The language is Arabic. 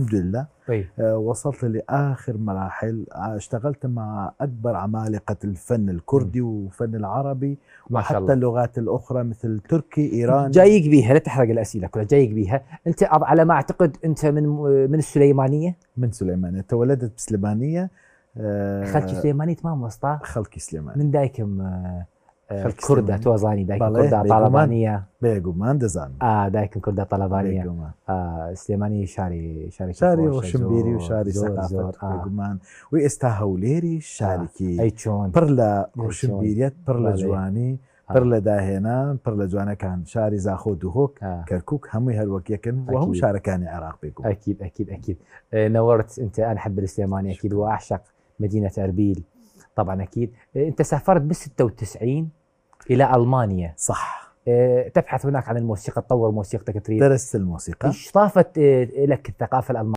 الحمد لله. طيب. وصلت لآخر مراحل، اشتغلت مع أكبر عمالقة الفن الكردي وفن العربي ما شاء وحتى الله. اللغات الأخرى مثل تركي، إيراني. جايك بيها، لا تحرق الأسئلة كلها، جايك بيها. أنت على ما أعتقد أنت من السليمانية. من سليمانية، تولدت بسليمانية. خالتي سليمانية تمام وسطى. خلقي سليماني من دايكم خلقي كردة سليماني توزاني دايكم بالله كردة بيغومان طلبانية. بيغومان دزان دايكم كردة طلبانية. بيغومان سليماني شاري شاري كفوش روشنبيري زور وشاري زور ثقافة زور بيغومان وإستا هوليري شاركي أي تشون برلا أي تشون روشنبيريت برلا بالي. جواني برلا داهنا برلا جوانا كان شاري زاخو دهوك كركوك همي هالوك يكن وهم شاركاني عراق بيغوم. أكيد أكيد أكيد. نورت. أنت أنا أحب السليماني أكيد وأعشق مدينة أربيل طبعا أكيد. أنت سافرت بال96 إلى ألمانيا. صح. تبحث هناك عن الموسيقى، تطور موسيقتك تريد. درست الموسيقى. ايش ضافت لك الثقافة الألمانية؟